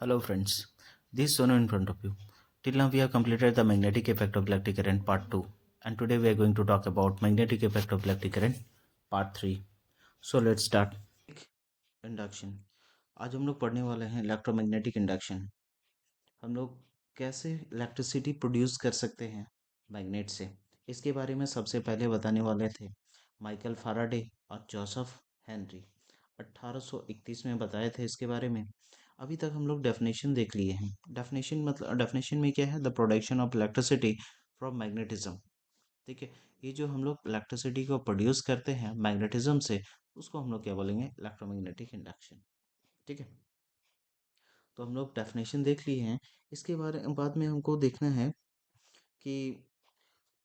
Hello friends, this is Sonu in front of you. Till now we have completed the magnetic effect of electric current part 2 and today we are going to talk about magnetic effect of electric current part 3. So let's start. Induction. आज हम लोग पढ़ने वाले हैं electromagnetic induction. हम लोग कैसे electricity produce कर सकते हैं मैग्नेट से, इसके बारे में सबसे पहले बताने वाले थे माइकल फाराडे और जोसेफ हेनरी। 1831 में बताए थे इसके बारे में। अभी तक हम लोग डेफिनेशन देख लिए हैं। डेफिनेशन में क्या है? The production of electricity from magnetism. ठीक है, ये जो हम लोग इलेक्ट्रिसिटी को प्रोड्यूस करते हैं मैग्नेटिज्म से, उसको हम लोग क्या बोलेंगे? Electromagnetic induction. ठीक है, तो हम लोग डेफिनेशन देख लिए हैं। इसके बारे बाद में हमको देखना है कि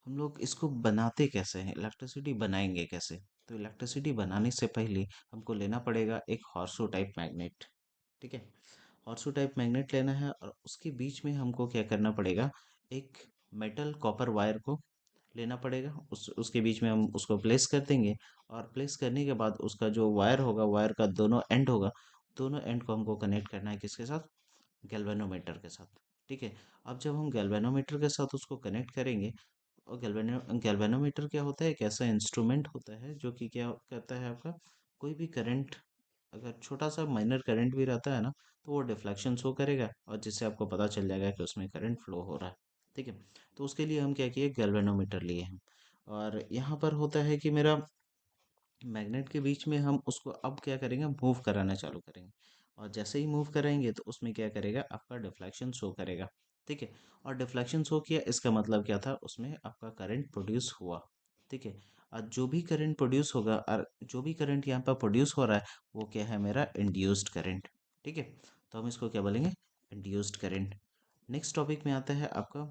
हम लोग इसको बनाते कैसे हैं, इलेक्ट्रिसिटी बनाएंगे कैसे। तो इलेक्ट्रिसिटी बनाने से पहले हमको लेना पड़ेगा एक हॉर्सो टाइप मैग्नेट। ठीक है, हॉर्सो टाइप मैग्नेट लेना है और उसके बीच में हमको क्या करना पड़ेगा? एक मेटल कॉपर वायर को लेना पड़ेगा। उसके बीच में हम उसको प्लेस कर देंगे और प्लेस करने के बाद उसका जो वायर होगा, वायर का दोनों एंड होगा, दोनों एंड को हमको कनेक्ट करना है किसके साथ? गैल्वेनोमीटर के साथ। ठीक है, अब जब हम गैल्वेनोमीटर के साथ उसको कनेक्ट करेंगे, और गैल्वेनोमीटर क्या होता है? एक ऐसा इंस्ट्रूमेंट होता है जो कि क्या करता है आपका, कोई भी करंट, अगर छोटा सा माइनर करंट भी रहता है ना, तो वो डिफ्लेक्शन शो करेगा और जिससे आपको पता चल जाएगा कि उसमें करंट फ्लो हो रहा है। ठीक है, तो उसके लिए हम क्या किए? गैल्वेनोमीटर लिए हैं। और यहाँ पर होता है कि मेरा मैग्नेट के बीच में हम उसको अब क्या करेंगे? मूव कराना चालू करेंगे। और जैसे ही मूव कराएंगे तो उसमें क्या करेगा? आपका डिफ्लेक्शन शो करेगा। ठीक है, और डिफ्लेक्शन शो किया, इसका मतलब क्या था? उसमें आपका करंट प्रोड्यूस हुआ। ठीक है, और जो भी करंट प्रोड्यूस होगा और जो भी करंट यहाँ पर प्रोड्यूस हो रहा है, वो क्या है? मेरा इंड्यूस्ड करंट। ठीक है, तो हम इसको क्या बोलेंगे? Induced current. नेक्स्ट टॉपिक में आता है आपका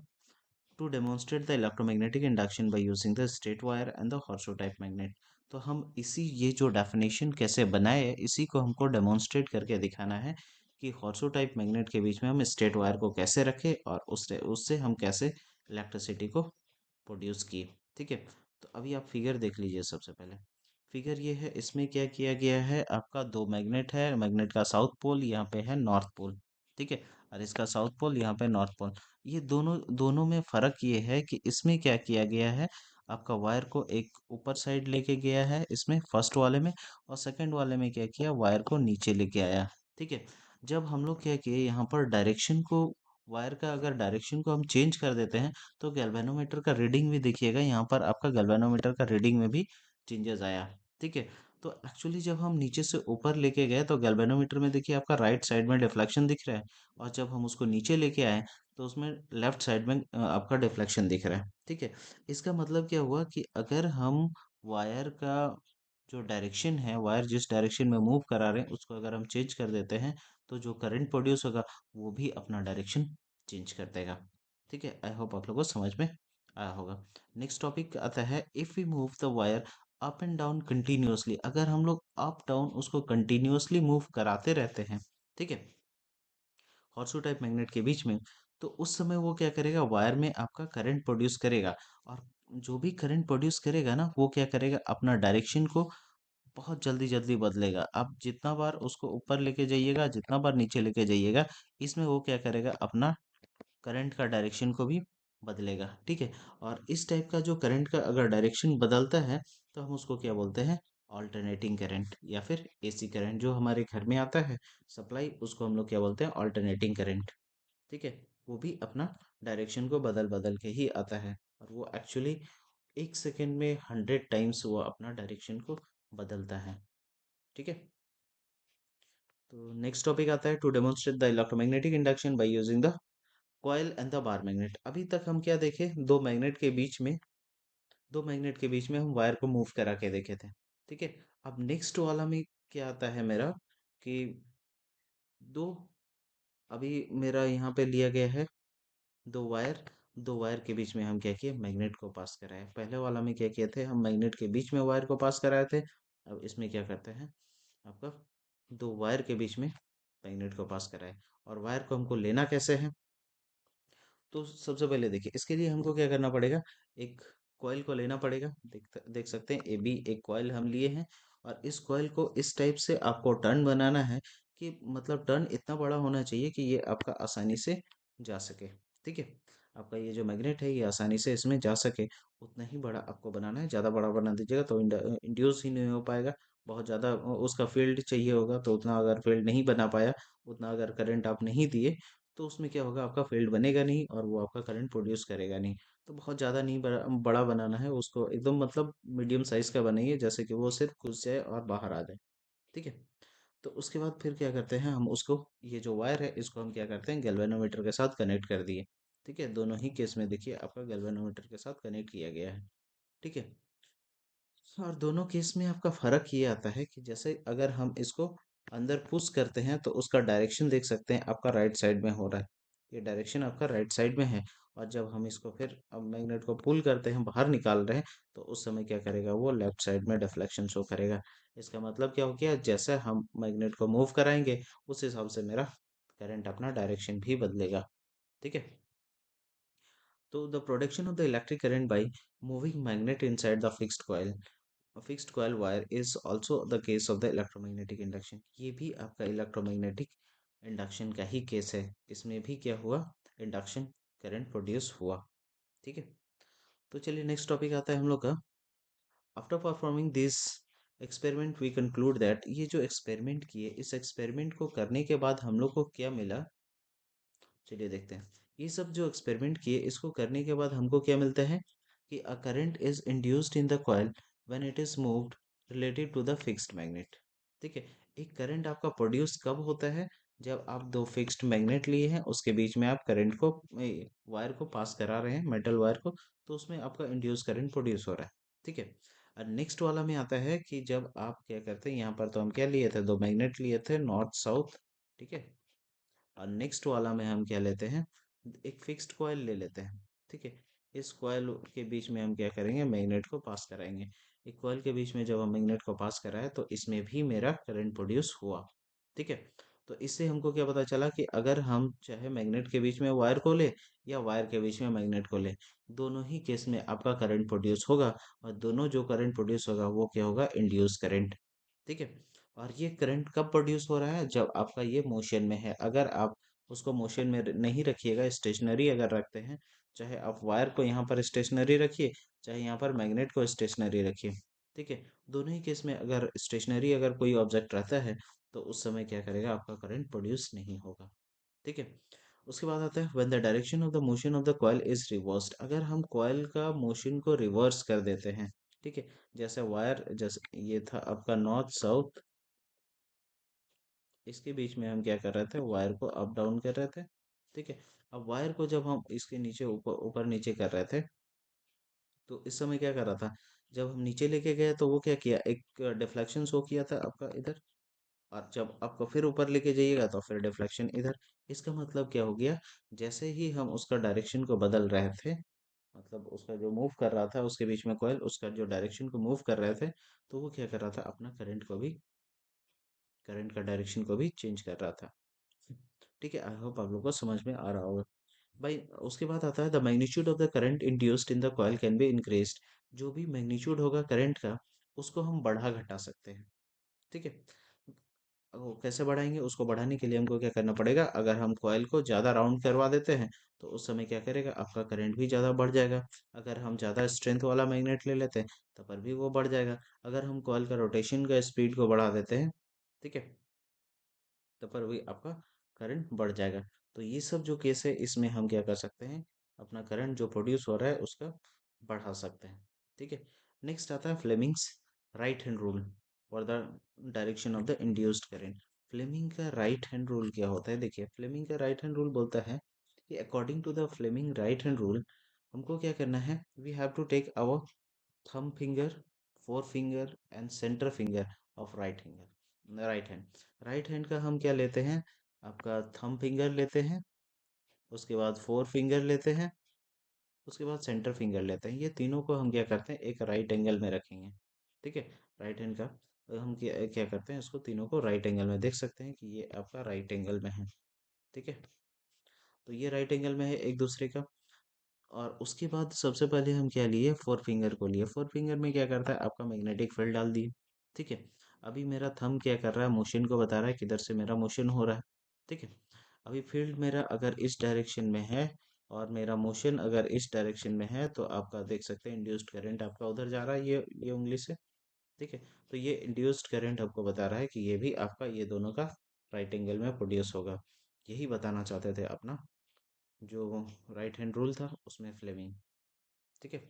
to demonstrate the electromagnetic induction by using the straight wire and the horseshoe type magnet. तो हम इसी ये जो डेफिनेशन कैसे बनाए है, इसी को हमको डेमोन्स्ट्रेट करके दिखाना है कि हॉर्सो टाइप मैग्नेट के बीच में हम स्ट्रेट वायर को कैसे रखें और उससे उससे हम कैसे इलेक्ट्रिसिटी को प्रोड्यूस किए। ठीक है, तो अभी आप फिगर देख लीजिए। सबसे पहले फिगर ये है, इसमें क्या किया गया है? आपका दो मैग्नेट है, मैग्नेट का साउथ पोल यहाँ पे है नॉर्थ पोल। ठीक है, और इसका साउथ पोल यहाँ पे नॉर्थ पोल। ये दोनों दोनों में फर्क ये है कि इसमें क्या किया गया है? आपका वायर को एक ऊपर साइड लेके गया है इसमें फर्स्ट वाले में, और सेकंड वाले में क्या किया? वायर को नीचे लेके आया। ठीक है, जब हम लोग क्या किए यहाँ पर डायरेक्शन को, वायर का अगर डायरेक्शन को हम चेंज कर देते हैं, तो गैल्वेनोमीटर का रीडिंग भी देखिएगा, यहाँ पर आपका गैल्वेनोमीटर का रीडिंग में भी चेंजेस आया। ठीक है, तो एक्चुअली जब हम नीचे से ऊपर लेके गए तो गैल्वेनोमीटर में देखिए आपका राइट साइड में डिफ्लेक्शन दिख रहा है, और जब हम उसको नीचे लेके आए तो उसमें लेफ्ट साइड में आपका डिफ्लेक्शन दिख रहा है। ठीक है, इसका मतलब क्या हुआ कि अगर हम वायर का जो डायरेक्शन है, वायर जिस डायरेक्शन में मूव करा रहे हैं, उसको अगर हम चेंज कर देते हैं, तो जो करंट प्रोड्यूस होगा वो भी अपना डायरेक्शन चेंज कर देगा। ठीक है, आई होप आप लोगों को समझ में आया होगा। नेक्स्ट टॉपिक आता है, if we move the wire up and down continuously. अगर हम लोग अप डाउन उसको कंटिन्यूअसली मूव कराते रहते हैं, ठीक है, हॉर्सो टाइप मैग्नेट के बीच में, तो उस समय वो क्या करेगा? वायर में आपका करंट प्रोड्यूस करेगा। और जो भी करंट प्रोड्यूस करेगा ना, वो क्या करेगा? अपना डायरेक्शन को बहुत जल्दी जल्दी बदलेगा। आप जितना बार उसको ऊपर लेके जाइएगा, जितना बार नीचे लेके जाइएगा, इसमें वो क्या करेगा? अपना करंट का डायरेक्शन को भी बदलेगा। ठीक है, और इस टाइप का जो करंट का अगर डायरेक्शन बदलता है, तो हम उसको क्या बोलते हैं? ऑल्टरनेटिंग करंट, या फिर एसी करंट जो हमारे घर में आता है सप्लाई, उसको हम लोग क्या बोलते हैं? Alternating current. ठीक है, वो भी अपना डायरेक्शन को बदल बदल के ही आता है, और वो एक्चुअली 1 सेकेंड में 100 टाइम्स वो अपना डायरेक्शन को बदलता है। ठीक है, तो नेक्स्ट टॉपिक आता है to demonstrate the electromagnetic induction by using the coil and the bar magnet. अभी तक हम क्या देखे? दो मैग्नेट के बीच में हम वायर को मूव करा के देखे थे। ठीक है, अब नेक्स्ट वाला में क्या आता है मेरा, कि दो, अभी मेरा यहाँ पे लिया गया है दो वायर के बीच में हम क्या किए? मैग्नेट को पास कराए। पहले वाला में क्या किए थे? हम मैग्नेट के बीच में वायर को पास कराए थे। अब इसमें क्या करते हैं? आपका दो वायर के बीच में मैग्नेट को पास कराए। और वायर को हमको लेना कैसे है? तो सबसे पहले देखिए, इसके लिए हमको क्या करना पड़ेगा? एक कॉइल को लेना पड़ेगा। देख सकते हैं ए बी एक कॉइल हम लिए हैं, और इस कॉइल को इस टाइप से आपको टर्न बनाना है कि मतलब टर्न इतना बड़ा होना चाहिए कि ये आपका आसानी से जा सके। ठीक है, आपका ये जो मैग्नेट है ये आसानी से इसमें जा सके, उतना ही बड़ा आपको बनाना है। ज़्यादा बड़ा बना दीजिएगा तो इंड्यूस ही नहीं हो पाएगा। बहुत ज़्यादा उसका फील्ड चाहिए होगा, तो उतना अगर फील्ड नहीं बना पाया, उतना अगर करंट आप नहीं दिए, तो उसमें क्या होगा, आपका फील्ड बनेगा नहीं और वो आपका करंट प्रोड्यूस करेगा नहीं। तो बहुत ज़्यादा नहीं बड़ा बनाना है उसको, एकदम मतलब मीडियम साइज का बनाइए, जैसे कि वो सिर्फ घुस जाए और बाहर आ जाए। ठीक है, तो उसके बाद फिर क्या करते हैं हम उसको, ये जो वायर है इसको हम क्या करते हैं, गैल्वेनोमीटर के साथ कनेक्ट कर दिए। ठीक है, दोनों ही केस में देखिए आपका गैल्वेनोमीटर के साथ कनेक्ट किया गया है। ठीक है, और दोनों केस में आपका फर्क ये आता है कि जैसे अगर हम इसको अंदर पुश करते हैं तो उसका डायरेक्शन देख सकते हैं आपका राइट साइड में हो रहा है, ये डायरेक्शन आपका राइट साइड में है। और जब हम इसको फिर अब मैग्नेट को पुल करते हैं, बाहर निकाल रहे हैं, तो उस समय क्या करेगा, वो लेफ्ट साइड में डिफ्लेक्शन शो करेगा। इसका मतलब क्या हो गया, जैसे हम मैग्नेट को मूव कराएंगे उस हिसाब से मेरा करंट अपना डायरेक्शन भी बदलेगा। ठीक है, तो the production of the electric current by moving magnet inside the fixed coil, fixed coil wire is also the case of the electromagnetic induction. ये भी आपका इलेक्ट्रोमैग्नेटिक इंडक्शन का ही केस है। इसमें भी क्या हुआ, इंडक्शन करंट प्रोड्यूस हुआ। ठीक है, तो चलिए नेक्स्ट टॉपिक आता है हम लोग का। After performing this experiment we conclude that, ये जो एक्सपेरिमेंट किए, इस एक्सपेरिमेंट को करने के बाद हम लोग को क्या मिला, चलिए देखते हैं। ये सब जो एक्सपेरिमेंट किए इसको करने के बाद हमको क्या मिलता है कि a current is induced in the coil when it is moved related to the fixed magnet. ठीक है, एक करंट आपका प्रोड्यूस कब होता है, जब आप दो फिक्स्ड मैग्नेट लिए हैं, उसके बीच में आप करंट को, वायर को पास करा रहे हैं, मेटल वायर को, तो उसमें आपका इंड्यूस करंट प्रोड्यूस हो रहा है। ठीक है, और नेक्स्ट वाला में आता है कि जब आप क्या करते हैं, यहाँ पर तो हम क्या लिए थे, दो मैग्नेट लिए थे, नॉर्थ साउथ। ठीक है, और नेक्स्ट वाला में हम क्या लेते हैं, एक फिक्स्ड कॉइल ले लेते हैं। ठीक है, इस कॉइल के बीच में हम क्या करेंगे, मैग्नेट को पास कराएंगे। एक कॉइल के बीच में जब हम मैग्नेट को पास कराए तो इसमें भी मेरा करंट प्रोड्यूस हुआ। ठीक है, तो इससे हमको क्या पता चला कि अगर हम चाहे मैग्नेट के बीच में वायर को ले या वायर के बीच में मैग्नेट को ले, दोनों ही केस में आपका करंट प्रोड्यूस होगा। और दोनों जो करंट प्रोड्यूस होगा वो क्या होगा, इंड्यूस करंट। ठीक है, और ये करंट कब प्रोड्यूस हो रहा है, जब आपका ये मोशन में है। अगर आप उसको मोशन में नहीं रखिएगा, स्टेशनरी अगर रखते हैं, चाहे आप वायर को यहाँ पर स्टेशनरी रखिए, चाहे यहाँ पर मैग्नेट को स्टेशनरी रखिए। ठीक है, दोनों ही केस में अगर स्टेशनरी अगर कोई ऑब्जेक्ट रहता है, तो उस समय क्या करेगा, आपका करंट प्रोड्यूस नहीं होगा। ठीक है, उसके बाद आता है when the direction of the motion of the coil is reversed, अगर हम कॉइल का मोशन को रिवर्स कर देते हैं। ठीक है, जैसे वायर, जैसे ये था आपका नॉर्थ साउथ, इसके बीच में हम क्या कर रहे थे, वायर को अप डाउन कर रहे थे। ठीक है, अब वायर को जब हम इसके नीचे ऊपर ऊपर नीचे कर रहे थे, तो इस समय क्या कर रहा था, जब हम नीचे लेके गए तो वो क्या किया, एक डिफ्लेक्शन शो किया था आपका इधर। और जब आपको फिर ऊपर लेके जाइएगा तो फिर डिफ्लेक्शन इधर। इसका मतलब क्या हो गया, जैसे ही हम उसका डायरेक्शन को बदल रहे थे, मतलब उसका जो मूव कर रहा था उसके बीच में कॉइल, उसका जो डायरेक्शन को मूव कर रहे थे, तो वो क्या कर रहा था, अपना करंट को भी, करंट का डायरेक्शन को भी चेंज कर रहा था। ठीक है, आई होप आप लोगों को समझ में आ रहा होगा भाई। उसके बाद आता है the magnitude of the current induced in the coil can be increased, जो भी मैग्नीट्यूड होगा करंट का, उसको हम बढ़ा घटा सकते हैं। ठीक है, वो कैसे बढ़ाएंगे, उसको बढ़ाने के लिए हमको क्या करना पड़ेगा, अगर हम कॉइल को ज़्यादा राउंड करवा देते हैं, तो उस समय क्या करेगा, आपका करंट भी ज़्यादा बढ़ जाएगा। अगर हम ज़्यादा स्ट्रेंथ वाला मैग्नेट ले लेते हैं, तो पर भी वो बढ़ जाएगा। अगर हम कॉइल का रोटेशन का स्पीड को बढ़ा देते हैं, ठीक है, तो पर भी आपका करंट बढ़ जाएगा। तो ये सब जो केस है, इसमें हम क्या कर सकते हैं, अपना करंट जो प्रोड्यूस हो रहा है उसका बढ़ा सकते हैं। ठीक है, नेक्स्ट आता है Fleming's right hand rule for the direction of the induced current. Fleming का राइट हैंड रूल क्या होता है, देखिए फ्लेमिंग का राइट हैंड रूल बोलता है कि according to the Fleming right hand rule, हमको क्या करना है, we have to take our thumb finger, forefinger and centre finger of right hand. Right hand का हम क्या लेते हैं, आपका थंब फिंगर लेते हैं, उसके बाद फोर फिंगर लेते हैं, उसके बाद सेंटर फिंगर लेते हैं। ये तीनों को हम क्या करते हैं, एक राइट एंगल में रखेंगे। ठीक है, राइट हैंड का हम क्या क्या करते हैं, इसको तीनों को राइट एंगल में देख सकते हैं कि ये आपका राइट एंगल में है। ठीक है, तो ये राइट एंगल में है एक दूसरे का। और उसके बाद सबसे पहले हम क्या लिए, फोर फिंगर को लिए। फोर फिंगर में क्या करता है, आपका मैग्नेटिक फील्ड डाल दिए। ठीक है, अभी मेरा थंब क्या कर रहा है, मोशन को बता रहा है किधर से मेरा मोशन हो रहा है। ठीक है। अभी फील्ड मेरा अगर इस डायरेक्शन में है और मेरा मोशन अगर इस डायरेक्शन में है, तो आपका देख सकते हैं इंड्यूस्ड करंट आपका उधर जा रहा है, ये उंगली से। ठीक है। तो ये इंड्यूस्ड करंट आपको बता रहा है कि ये भी आपका ये दोनों का राइट एंगल में प्रोड्यूस होगा। यही बताना चाहते थे अपना जो राइट हैंड रूल था उसमें फ्लेमिंग। ठीक है।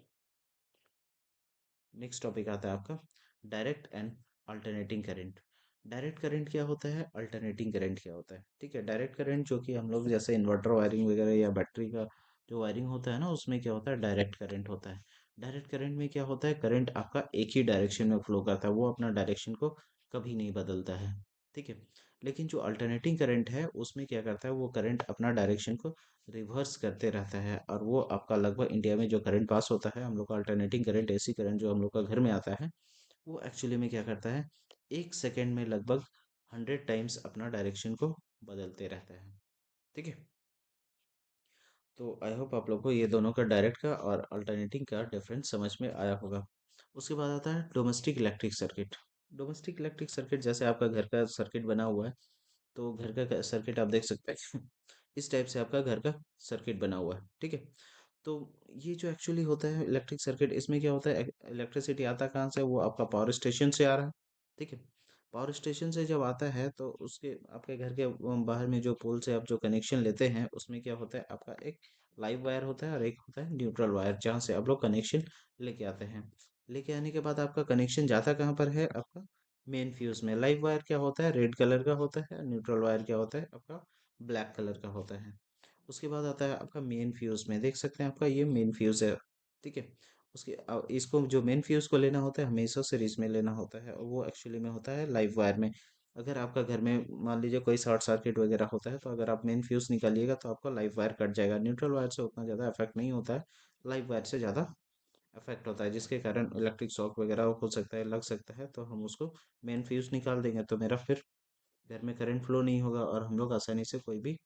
नेक्स्ट टॉपिक आता है आपका direct and alternating current. Direct current क्या होता है, अल्टरनेटिंग करंट क्या होता है। ठीक है। डायरेक्ट करंट जो कि हम लोग जैसे इन्वर्टर वायरिंग वगैरह या बैटरी का जो वायरिंग होता है ना, उसमें क्या होता है, डायरेक्ट करंट होता है। डायरेक्ट करंट में क्या होता है, करंट आपका एक ही डायरेक्शन में फ्लो करता है, वो अपना डायरेक्शन को कभी नहीं बदलता है। ठीक है। लेकिन जो अल्टरनेटिंग करंट है उसमें क्या करता है, वो करंट अपना डायरेक्शन को रिवर्स करते रहता है। और वो आपका लगभग इंडिया में जो करंट पास होता है हम लोग का अल्टरनेटिंग करंट, एसी करंट जो हम लोग का घर में आता है, वो एक्चुअली में क्या करता है, 1 सेकेंड में लगभग 100 टाइम्स अपना डायरेक्शन को बदलते रहता है। ठीक है। तो आई होप आप लोग को ये दोनों का डायरेक्ट का और अल्टरनेटिंग का डिफरेंस समझ में आया होगा। उसके बाद आता है domestic electric circuit. Domestic electric circuit जैसे आपका घर का सर्किट बना हुआ है, तो घर का सर्किट आप देख सकते हैं इस टाइप से आपका घर का सर्किट बना हुआ है। ठीक है। तो ये जो एक्चुअली होता है इलेक्ट्रिक सर्किट, इसमें क्या होता है, इलेक्ट्रिसिटी आता कहाँ से, वो आपका पावर स्टेशन से आ रहा है। ठीक है। पावर स्टेशन से जब आता है तो उसके आपके घर के बाहर में जो पोल से आप जो कनेक्शन लेते हैं, उसमें क्या होता है, आपका एक लाइव वायर होता है और एक होता है न्यूट्रल वायर, जहाँ से आप लोग कनेक्शन लेके आते हैं। लेके आने के बाद आपका कनेक्शन जाता कहाँ पर है, आपका मेन फ्यूज में। लाइव वायर क्या होता है, रेड कलर का होता है। न्यूट्रल वायर क्या होता है, आपका ब्लैक कलर का होता है। उसके बाद आता है आपका मेन फ्यूज में, देख सकते हैं आपका ये मेन फ्यूज है। ठीक है। इसको जो मेन फ्यूज को लेना होता है हमेशा सीरीज में लेना होता है, और वो एक्चुअली में होता है लाइव वायर में। अगर आपका घर में मान लीजिए कोई शॉर्ट सर्किट वगैरह होता है, तो अगर आप मेन फ्यूज निकालिएगा तो आपका लाइव वायर कट जाएगा। न्यूट्रल वायर से उतना ज़्यादा इफेक्ट नहीं होता है, लाइव वायर से ज़्यादा इफेक्ट होता है, जिसके कारण इलेक्ट्रिक शॉक वगैरह हो सकता है, लग सकता है। तो हम उसको मेन फ्यूज निकाल देंगे तो मेरा फिर घर में करंट फ्लो नहीं होगा, और हम लोग आसानी से कोई भी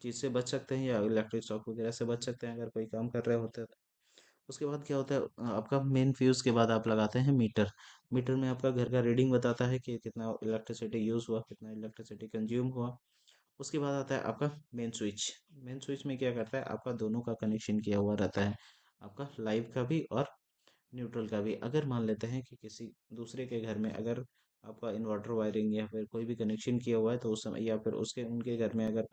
चीज़ से बच सकते हैं या इलेक्ट्रिक शॉक वगैरह से बच सकते हैं अगर कोई काम कर रहे होते हैं तो। उसके बाद क्या होता है, आपका मेन फ्यूज के बाद आप लगाते हैं मीटर। मीटर में आपका घर का रीडिंग बताता है कि कितना इलेक्ट्रिसिटी यूज हुआ, कितना इलेक्ट्रिसिटी कंज्यूम हुआ। उसके बाद आता है आपका मेन स्विच। मेन स्विच में क्या करता है, आपका दोनों का कनेक्शन किया हुआ रहता है, आपका लाइव का भी और न्यूट्रल का भी। अगर मान लेते हैं कि किसी दूसरे के घर में अगर आपका इन्वर्टर वायरिंग या फिर कोई भी कनेक्शन किया हुआ है, तो उस समय या फिर उसके उनके घर में अगर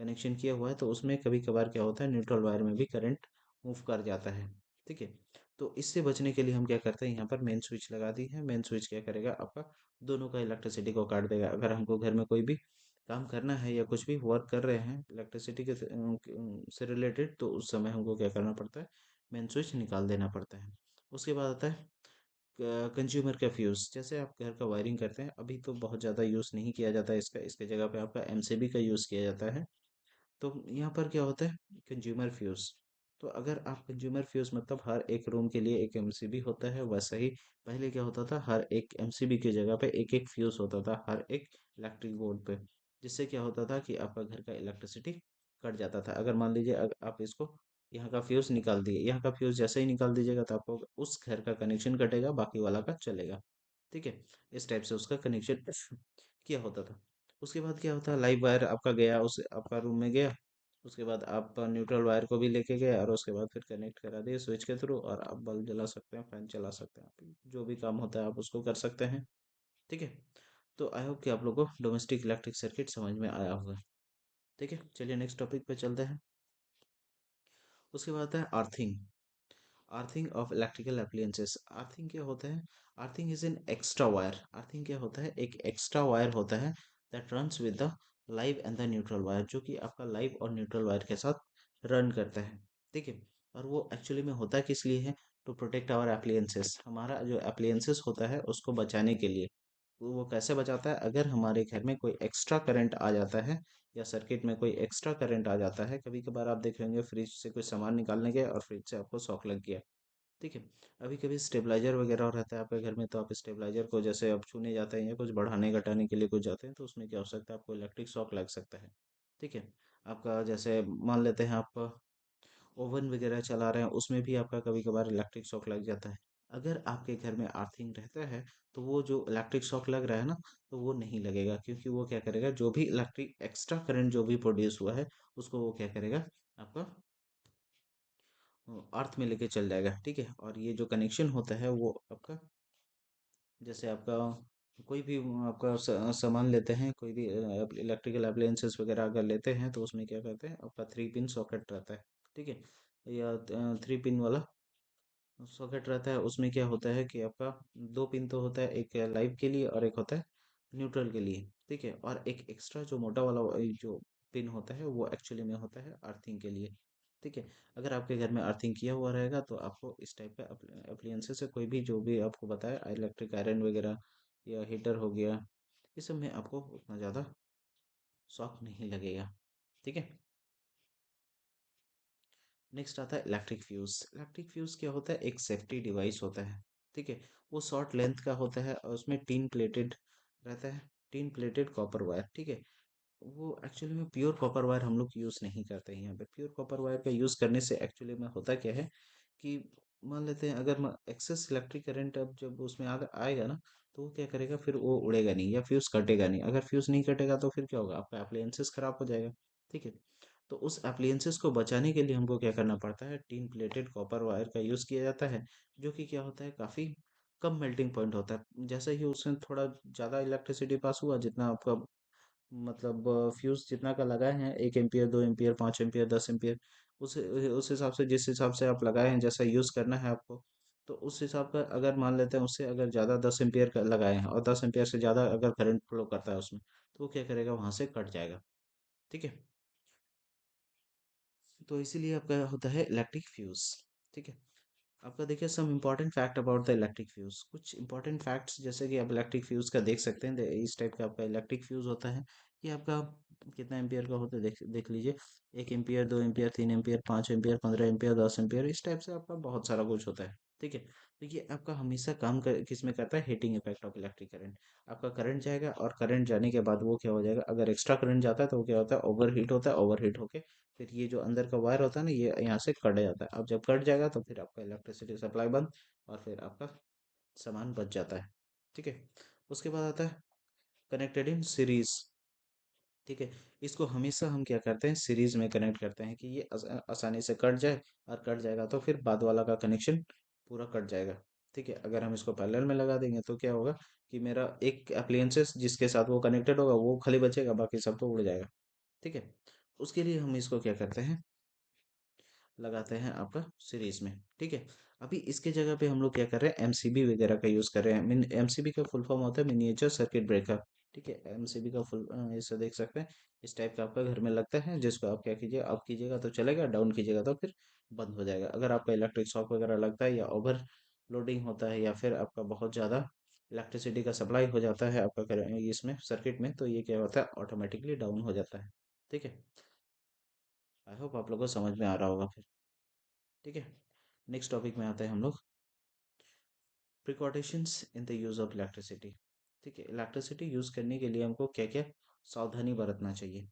कनेक्शन किया हुआ है, तो उसमें कभी कभार क्या होता है, न्यूट्रल वायर में भी करंट मूव कर जाता है। ठीक है। तो इससे बचने के लिए हम क्या करते हैं, यहाँ पर मेन स्विच लगा दी है। मेन स्विच क्या करेगा, आपका दोनों का इलेक्ट्रिसिटी को काट देगा। अगर हमको घर में कोई भी काम करना है या कुछ भी वर्क कर रहे हैं इलेक्ट्रिसिटी के से रिलेटेड, तो उस समय हमको क्या करना पड़ता है, मेन स्विच निकाल देना पड़ता है। उसके बाद आता है कंज्यूमर का फ्यूज़। जैसे आप घर का वायरिंग करते हैं, अभी तो बहुत ज़्यादा यूज़ नहीं किया जाता है इसका, इसके जगह पे आपका एमसीबी का यूज़ किया जाता है। तो यहाँ पर क्या होता है, कंज्यूमर फ्यूज़। तो अगर आप कंज्यूमर फ्यूज़ मतलब हर एक रूम के लिए एक एमसीबी होता है, वैसा ही पहले क्या होता था, हर एक एमसीबी की जगह पे एक एक फ्यूज़ होता था हर एक इलेक्ट्रिक बोर्ड पे। जिससे क्या होता था कि आपका घर का इलेक्ट्रिसिटी कट जाता था। अगर मान लीजिए अगर आप इसको यहाँ का फ्यूज़ निकाल दिए, यहाँ का फ्यूज़ जैसे ही निकाल दीजिएगा तो आपको उस घर का कनेक्शन कटेगा, बाकी वाला का चलेगा। ठीक है। इस टाइप से उसका कनेक्शन किया होता था। उसके बाद क्या होता है, लाइव वायर आपका गया, उस आपका रूम में गया। उसके बाद आप न्यूट्रल वायर को भी लेके गए, और उसके बाद फिर कनेक्ट करा दिए स्विच के थ्रू, और आप बल्ब जला सकते हैं, फैन चला सकते हैं, आप जो भी काम होता है आप उसको कर सकते हैं। ठीक है। तो आई होप कि आप लोगों को डोमेस्टिक इलेक्ट्रिक सर्किट समझ में आया होगा। ठीक है, चलिए नेक्स्ट टॉपिक पे चलते हैं। उसके बाद आता है earthing. Earthing of electrical appliances. Earthing क्या होता है, earthing is an extra wire. Earthing क्या होता है, एक एक्स्ट्रा वायर होता है that runs with the live and the neutral wire, जो कि आपका लाइव और न्यूट्रल वायर के साथ रन करता है। ठीक है। और वो एक्चुअली में होता किस लिए है, टू प्रोटेक्ट आवर एप्लियंसेस, हमारा जो एप्लियंसेस होता है उसको बचाने के लिए। वो कैसे बचाता है, अगर हमारे घर में कोई एक्स्ट्रा करंट आ जाता है या सर्किट में कोई एक्स्ट्रा करंट आ जाता है, कभी कभार आप देख लेंगे फ्रिज से कोई सामान निकालने गए और फ्रिज से आपको शॉक लग गया। ठीक है। अभी कभी स्टेबलाइजर वगैरह रहता है आपके घर में, तो आप स्टेबलाइजर को जैसे आप छूने जाते हैं या कुछ बढ़ाने घटाने के लिए कुछ जाते हैं, तो उसमें क्या हो सकता है, आपको इलेक्ट्रिक शॉक लग सकता है। ठीक है। आपका जैसे मान लेते हैं आप ओवन वगैरह चला रहे हैं, उसमें भी आपका कभी कभार इलेक्ट्रिक शॉक लग जाता है। अगर आपके घर में अर्थिंग रहता है तो वो जो इलेक्ट्रिक शॉक लग रहा है ना, तो वो नहीं लगेगा, क्योंकि वो क्या करेगा, जो भी इलेक्ट्रिक एक्स्ट्रा करंट जो भी प्रोड्यूस हुआ है उसको वो क्या करेगा, आपका अर्थ में लेके चल जाएगा। ठीक है, और ये जो कनेक्शन होता है वो आपका, जैसे आपका कोई भी आपका सामान लेते हैं, कोई भी इलेक्ट्रिकल अप्लायंसेस वगैरह अगर लेते हैं तो उसमें क्या करते हैं, आपका 3 पिन सॉकेट रहता है। ठीक है, या 3 पिन वाला सॉकेट रहता है। उसमें क्या होता है कि आपका 2 पिन तो होता है, एक लाइव के लिए और एक होता है न्यूट्रल के लिए। ठीक है, और एक एक्स्ट्रा जो मोटा वाला जो पिन होता है वो एक्चुअली में होता है अर्थिंग के लिए। ठीक है, अगर आपके घर में अर्थिंग किया हुआ रहेगा तो आपको इस टाइप का अप्लायंसेस से कोई भी जो भी आपको बताया, इलेक्ट्रिक आयरन वगैरह या हीटर हो गया, ये सब में आपको उतना ज़्यादा शॉक नहीं लगेगा। ठीक है, नेक्स्ट आता है इलेक्ट्रिक फ्यूज। इलेक्ट्रिक फ्यूज क्या होता है, एक सेफ्टी डिवाइस होता है। ठीक है, वो शॉर्ट लेंथ का होता है और उसमें टीन प्लेटेड रहता है, टीन प्लेटेड कॉपर वायर। ठीक है, वो एक्चुअली में प्योर कॉपर वायर हम लोग यूज़ नहीं करते हैं यहाँ पे। प्योर कॉपर वायर का यूज़ करने से एक्चुअली में होता क्या है कि मान लेते हैं अगर एक्सेस इलेक्ट्रिक करंट अब जब उसमें आएगा ना, तो वो क्या करेगा, फिर वो उड़ेगा नहीं या फ्यूज कटेगा नहीं। अगर फ्यूज नहीं कटेगा तो फिर क्या होगा, आपका अप्लायंसेस खराब हो जाएगा। ठीक है, तो उस अप्लायंसेस को बचाने के लिए हमको क्या करना पड़ता है, टीन प्लेटेड कॉपर वायर का यूज़ किया जाता है, जो कि क्या होता है, काफ़ी कम मेल्टिंग पॉइंट होता है। जैसे ही उसमें थोड़ा ज़्यादा इलेक्ट्रिसिटी पास हुआ, जितना आपका मतलब फ्यूज जितना का लगाए हैं, 1 एम्पियर, 2 एम्पियर, 5 एम्पियर, 10 एम्पियर, उस हिसाब से, जिस हिसाब से आप लगाए हैं, जैसा यूज करना है आपको, तो उस हिसाब का अगर मान लेते हैं, उससे अगर ज्यादा 10 एम्पियर का लगाए हैं और 10 एम्पियर से ज्यादा अगर करंट फ्लो करता है उसमें, तो वो क्या करेगा, वहां से कट जाएगा। ठीक है, तो इसीलिए आपका होता है इलेक्ट्रिक फ्यूज। ठीक है, आपका देखिए some important fact about the electric fuse. कुछ इंपॉर्टेंट फैक्ट्स जैसे कि आप इलेक्ट्रिक फ्यूज का देख सकते हैं, इस टाइप का आपका इलेक्ट्रिक फ्यूज होता है। ये आपका कितना एम्पियर का होता है, देख देख लीजिए। 1 ampere, 2 ampere, 3 ampere, 5 ampere, 15 ampere, 10 ampere, इस टाइप से आपका बहुत सारा कुछ होता है। ठीक है, तो ये आपका हमेशा काम किस में करता है, heating effect of electric current. आपका करंट जाएगा और करंट जाने के बाद वो क्या हो जाएगा, अगर एक्स्ट्रा करंट जाता है तो वो क्या होता है, ओवर हीट होता है। ओवर हीट होके फिर ये जो अंदर का वायर होता है ना, ये यहाँ से कट जाता है। अब जब कट जाएगा तो फिर आपका इलेक्ट्रिसिटी सप्लाई बंद, और फिर आपका सामान बच जाता है। ठीक है, उसके बाद आता है कनेक्टेड इन सीरीज। ठीक है, इसको हमेशा हम क्या करते हैं, सीरीज में कनेक्ट करते हैं कि ये आसानी से कट जाए, और कट जाएगा तो फिर बाद वाला का कनेक्शन पूरा कट जाएगा। ठीक है, अगर हम इसको पैरेलल में लगा देंगे तो क्या होगा कि मेरा एक अप्लायंसेस जिसके साथ वो कनेक्टेड होगा वो खाली बचेगा, बाकी सब तो उड़ जाएगा। ठीक है, उसके लिए हम इसको क्या करते हैं, लगाते हैं आपका सीरीज में। ठीक है, अभी इसके जगह पे हम लोग क्या कर रहे हैं, एमसीबी वगैरह का यूज कर रहे हैं। एमसीबी का फुल फॉर्म होता है मिनिएचर सर्किट ब्रेकर। ठीक है, एमसीबी का फुल इसे देख सकते हैं, इस टाइप का आपका घर में लगता है, जिसको आप क्या कीजिए, अप कीजिएगा तो चलेगा, डाउन कीजिएगा तो फिर बंद हो जाएगा। अगर आपका इलेक्ट्रिक शॉक वगैरह लगता है, या ओवर लोडिंग होता है, या फिर आपका बहुत ज़्यादा इलेक्ट्रिसिटी का सप्लाई हो जाता है आपका इसमें सर्किट में, तो ये क्या होता है, ऑटोमेटिकली डाउन हो जाता है। ठीक है, आई होप आप लोगों को समझ में आ रहा होगा फिर। ठीक है, नेक्स्ट टॉपिक में आते हैं हम लोग, precautions in the use of electricity. ठीक है, इलेक्ट्रिसिटी यूज करने के लिए हमको क्या क्या सावधानी बरतना चाहिए।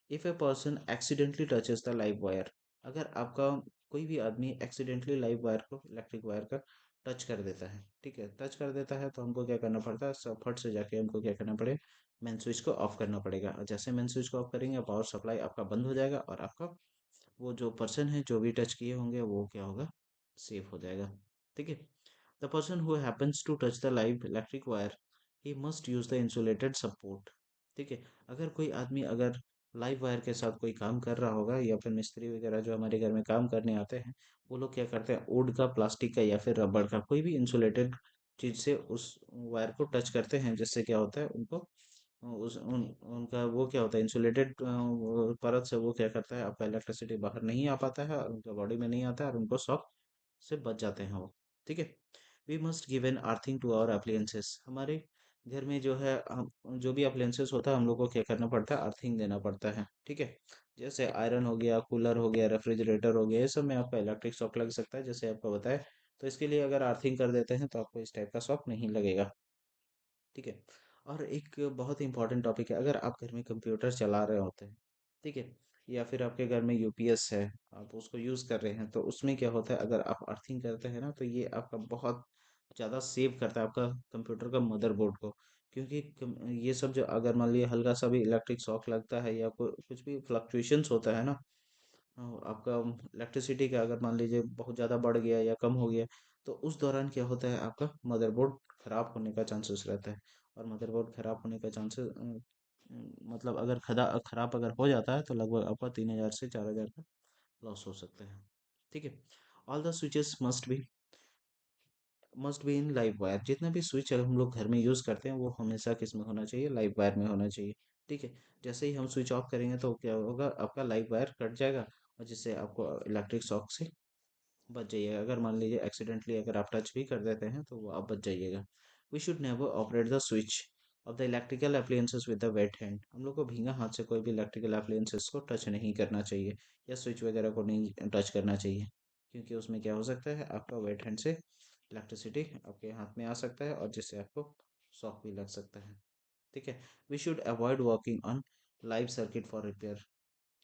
If a person accidentally touches the live wire, अगर आपका कोई भी आदमी एक्सीडेंटली लाइव वायर को, इलेक्ट्रिक वायर का टच कर देता है, ठीक है, टच कर देता है, तो हमको क्या करना पड़ता है, सब फट से जाके हमको क्या करना पड़ेगा, मेन स्विच को ऑफ करना पड़ेगा। और जैसे मेन स्विच को ऑफ करेंगे, पावर सप्लाई आपका बंद हो जाएगा, और आपका वो जो पर्सन है जो भी टच किए होंगे वो क्या होगा, सेफ हो जाएगा। ठीक है, the person who happens to touch the live electric wire, he must use the insulated support. ठीक है, अगर कोई आदमी अगर लाइव वायर के साथ कोई काम कर रहा होगा, या फिर मिस्त्री वगैरह जो हमारे घर में काम करने आते हैं, वो लोग क्या करते हैं, वुड का, प्लास्टिक का, या फिर रबड़ का कोई भी इंसुलेटेड चीज से उस वायर को टच करते हैं, जिससे क्या होता है, उनको उनका वो क्या होता है, इंसुलेटेड परत से वो क्या करता है, आपका इलेक्ट्रिसिटी बाहर नहीं आ पाता है, और उनका बॉडी में नहीं आता है, और उनको शॉक से बच जाते हैं वो। ठीक है, we must give an earthing to our appliances. हमारे घर में जो है, हम जो भी अप्लायंसेस होता है, हम लोग को क्या करना पड़ता है, अर्थिंग देना पड़ता है। ठीक है, जैसे आयरन हो गया, कूलर हो गया, रेफ्रिजरेटर हो गया, ये सब में आपका इलेक्ट्रिक शॉक लग सकता है, जैसे आपको बताया। तो इसके लिए अगर अर्थिंग कर देते हैं तो आपको इस टाइप का शॉक नहीं लगेगा। ठीक है, और एक बहुत इंपॉर्टेंट टॉपिक है, अगर आप घर में कंप्यूटर चला रहे होते हैं, ठीक है, या फिर आपके घर में यूपीएस है, आप उसको यूज़ कर रहे हैं, तो उसमें क्या होता है, अगर आप अर्थिंग करते हैं ना, तो ये आपका बहुत ज़्यादा सेव करता है आपका कंप्यूटर का मदरबोर्ड को। क्योंकि ये सब जो अगर मान लिया हल्का सा भी इलेक्ट्रिक शॉक लगता है या कुछ भी फ्लक्चुएशंस होता है ना, आपका इलेक्ट्रिसिटी का अगर मान लीजिए बहुत ज़्यादा बढ़ गया या कम हो गया, तो उस दौरान क्या होता है आपका मदरबोर्ड खराब होने का चांसेस रहता है। और मदरबोर्ड खराब होने का चांसेस मतलब अगर खराब अगर हो जाता है तो लगभग आपका 3,000 से 4,000 का लॉस हो सकता है। ठीक है। All the switches must be in live wire. जितना भी स्विच हम लोग घर में यूज़ करते हैं वो हमेशा किस में होना चाहिए, लाइव वायर में होना चाहिए। ठीक है। जैसे ही हम स्विच ऑफ करेंगे तो क्या होगा, आपका लाइव वायर कट जाएगा और जिससे आपको इलेक्ट्रिक शॉक से बच जाइएगा। अगर मान लीजिए एक्सीडेंटली अगर आप टच भी कर देते हैं तो वो आप बच जाइएगा। We should never operate the switch of the electrical appliances with the wet hand. हम लोग को भीगा हाथ से कोई भी इलेक्ट्रिकल अप्लायंसेस को टच नहीं करना चाहिए या स्विच वगैरह को नहीं टच करना चाहिए। क्योंकि उसमें क्या हो सकता है, आपका वेट हैंड से इलेक्ट्रिसिटी आपके हाथ में आ सकता है और जिससे आपको शॉक भी लग सकता है। ठीक है। We should avoid working on live circuit for repair.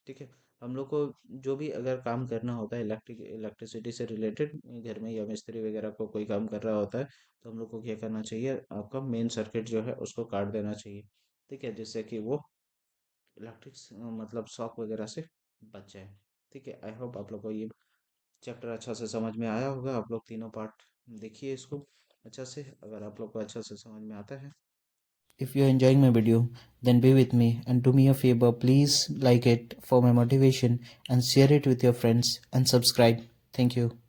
ठीक है। हम लोग को जो भी अगर काम करना होता है इलेक्ट्रिसिटी से रिलेटेड घर में या मिस्त्री वगैरह को कोई काम कर रहा होता है, तो हम लोग को क्या करना चाहिए, आपका मेन सर्किट जो है उसको काट देना चाहिए। ठीक है। जिससे कि वो इलेक्ट्रिक मतलब शॉक वगैरह से बच जाए। ठीक है। आई होप आप लोग को ये चैप्टर अच्छा से समझ में आया होगा। आप लोग तीनों पार्ट देखिए इसको अच्छा से, अगर आप लोग को अच्छा से समझ में आता है। If you're enjoying my video, then be with me and do me a favor, please like it for my motivation and share it with your friends and subscribe. Thank you.